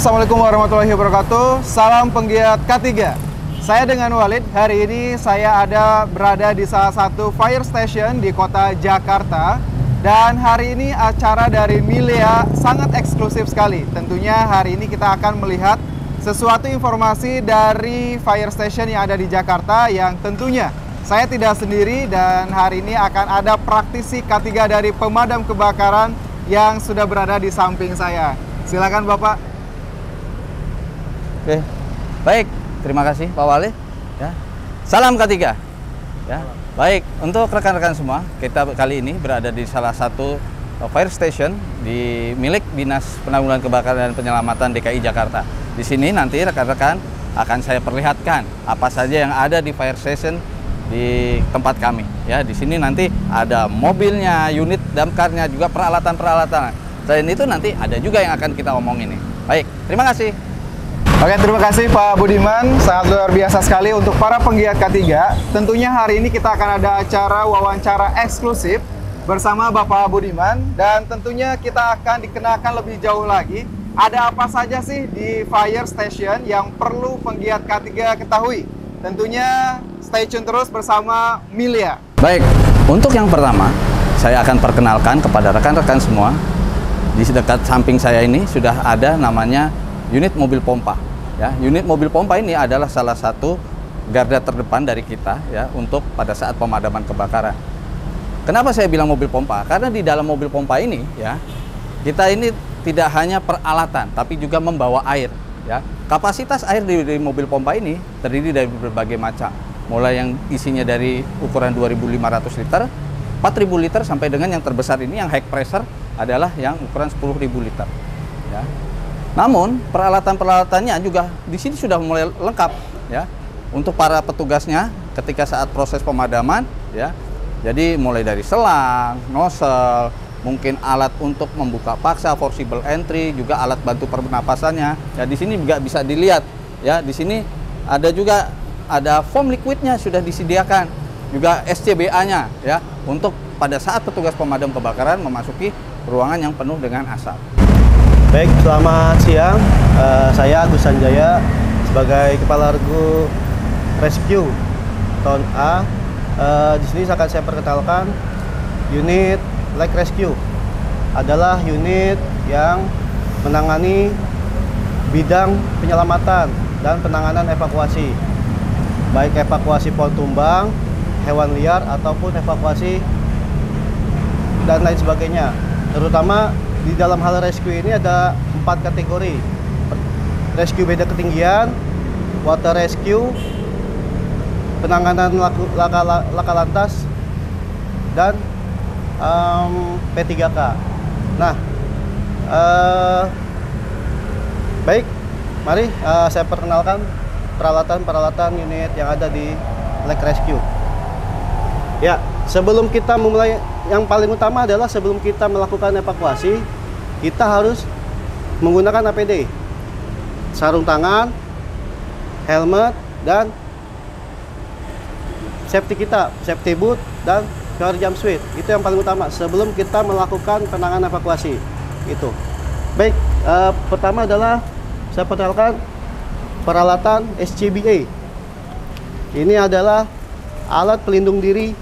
Assalamualaikum warahmatullahi wabarakatuh. Salam penggiat K3. Saya dengan Walid. Hari ini saya berada di salah satu fire station di kota Jakarta. Dan hari ini acara dari Milea sangat eksklusif sekali. Tentunya hari ini kita akan melihat sesuatu informasi dari fire station yang ada di Jakarta, yang tentunya saya tidak sendiri, dan hari ini akan ada praktisi K3 dari pemadam kebakaran yang sudah berada di samping saya. Silakan Bapak. Oke, baik, terima kasih Pak Wali. Ya. Salam K3. Ya. Baik, untuk rekan-rekan semua, kita kali ini berada di salah satu fire station di milik Dinas Penanggulangan Kebakaran dan Penyelamatan DKI Jakarta. Di sini nanti rekan-rekan akan saya perlihatkan apa saja yang ada di fire station di tempat kami. Ya, di sini nanti ada mobilnya, unit damkarnya, juga peralatan-peralatan. Selain itu nanti ada juga yang akan kita omongin nih. Baik, terima kasih. Oke, terima kasih Pak Budiman. Sangat luar biasa sekali untuk para penggiat K3. Tentunya hari ini kita akan ada acara wawancara eksklusif bersama Bapak Budiman. Dan tentunya kita akan dikenalkan lebih jauh lagi, ada apa saja sih di fire station yang perlu penggiat K3 ketahui. Tentunya stay tune terus bersama Milea. Baik, untuk yang pertama, saya akan perkenalkan kepada rekan-rekan semua. Di dekat samping saya ini sudah ada namanya unit mobil pompa. Ya, unit mobil pompa ini adalah salah satu garda terdepan dari kita ya untuk pada saat pemadaman kebakaran. Kenapa saya bilang mobil pompa? Karena di dalam mobil pompa ini ya, kita ini tidak hanya peralatan tapi juga membawa air ya. Kapasitas air di mobil pompa ini terdiri dari berbagai macam. Mulai yang isinya dari ukuran 2.500 liter, 4.000 liter sampai dengan yang terbesar ini yang high pressure adalah yang ukuran 10.000 liter ya. Namun peralatan-peralatannya juga di sini sudah mulai lengkap ya untuk para petugasnya ketika saat proses pemadaman ya. Jadi mulai dari selang, nozzle, mungkin alat untuk membuka paksa, forcible entry, juga alat bantu pernapasannya. Ya di sini juga bisa dilihat ya. Di sini ada juga foam liquidnya sudah disediakan, juga SCBA-nya ya untuk pada saat petugas pemadam kebakaran memasuki ruangan yang penuh dengan asap. Baik, selamat siang. Saya Agus Sanjaya sebagai Kepala Regu Rescue Tahun A. Di sini akan saya perkenalkan unit Light Rescue. Adalah unit yang menangani bidang penyelamatan dan penanganan evakuasi. Baik evakuasi pohon tumbang, hewan liar, ataupun evakuasi dan lain sebagainya. Terutama di dalam hal rescue ini ada 4 kategori. Rescue beda ketinggian, water rescue, penanganan laka lantas, dan P3K. Nah, baik, mari saya perkenalkan peralatan-peralatan unit yang ada di Light Rescue. Ya, sebelum kita memulai, yang paling utama adalah sebelum kita melakukan evakuasi, kita harus menggunakan APD, sarung tangan, helmet, dan safety boot, dan shower jump suit. Itu yang paling utama sebelum kita melakukan penanganan evakuasi. Itu. Baik, pertama adalah saya perkenalkan peralatan SCBA. Ini adalah alat pelindung diri,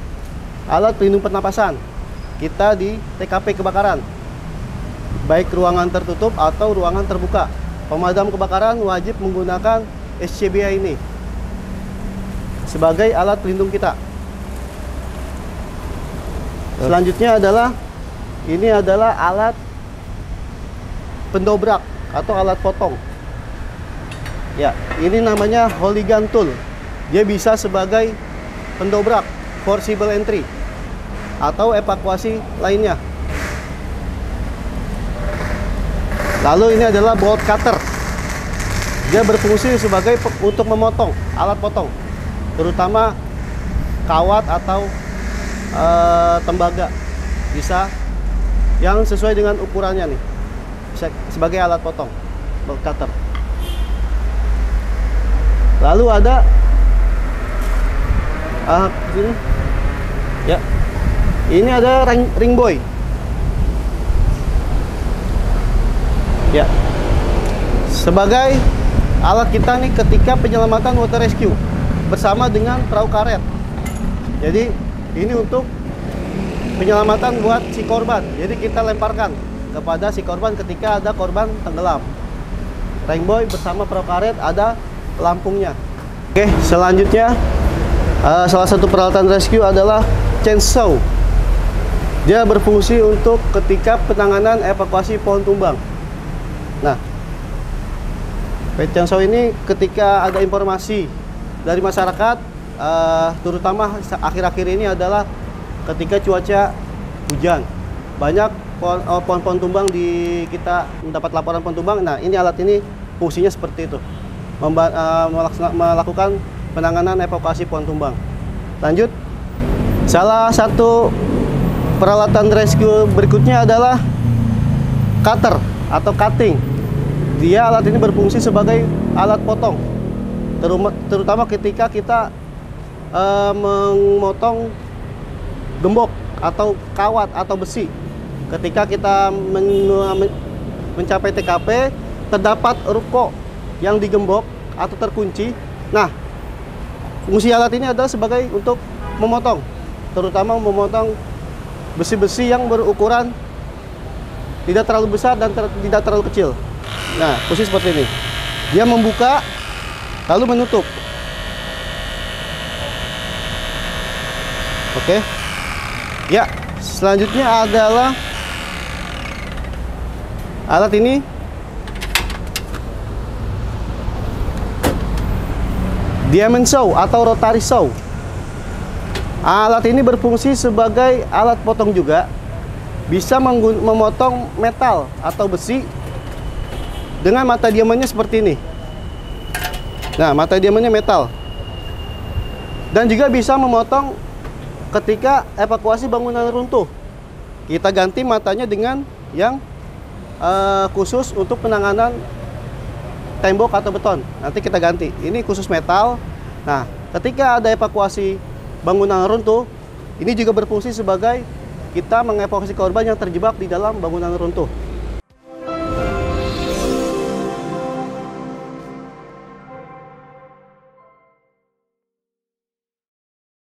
alat pelindung pernapasan kita di TKP kebakaran, baik ruangan tertutup atau ruangan terbuka. Pemadam kebakaran wajib menggunakan SCBA ini sebagai alat pelindung kita. Selanjutnya adalah alat pendobrak atau alat potong. Ya, ini namanya hooligan tool. Dia bisa sebagai pendobrak, forcible entry, atau evakuasi lainnya. Lalu ini adalah bolt cutter. Dia berfungsi sebagai untuk memotong, alat potong, terutama kawat atau tembaga. Bisa yang sesuai dengan ukurannya nih, bisa sebagai alat potong, bolt cutter. Lalu ada sini. Ya. Ini ada ring buoy. Ya. sebagai alat kita nih ketika penyelamatan water rescue bersama dengan perahu karet. Jadi ini untuk penyelamatan buat si korban. Jadi kita lemparkan kepada si korban ketika ada korban tenggelam. Rainbow bersama perahu karet ada pelampungnya. Oke, selanjutnya salah satu peralatan rescue adalah chainsaw. Dia berfungsi untuk ketika penanganan evakuasi pohon tumbang. Nah, chainsaw ini ketika ada informasi dari masyarakat, terutama akhir-akhir ini adalah ketika cuaca hujan, banyak pohon-pohon tumbang di kita mendapat laporan pohon tumbang. Nah, ini alat ini fungsinya seperti itu, melakukan penanganan evakuasi pohon tumbang. Lanjut, salah satu peralatan rescue berikutnya adalah cutter atau cutting. Dia alat ini berfungsi sebagai alat potong, terutama ketika kita memotong gembok atau kawat atau besi. Ketika kita mencapai TKP, terdapat ruko yang digembok atau terkunci. Nah, fungsi alat ini adalah sebagai untuk memotong, terutama memotong besi-besi yang berukuran tidak terlalu besar dan tidak terlalu kecil. Nah, posisi seperti ini. Dia membuka lalu menutup. Oke. Ya, selanjutnya adalah alat ini. Diamond saw atau rotary saw. Alat ini berfungsi sebagai alat potong juga. Bisa memotong metal atau besi dengan mata diamondnya seperti ini. Nah, mata diamondnya metal. Dan juga bisa memotong ketika evakuasi bangunan runtuh. Kita ganti matanya dengan yang khusus untuk penanganan tembok atau beton. Nanti kita ganti. Ini khusus metal. Nah, ketika ada evakuasi bangunan runtuh, ini juga berfungsi sebagai kita mengevakuasi korban yang terjebak di dalam bangunan runtuh.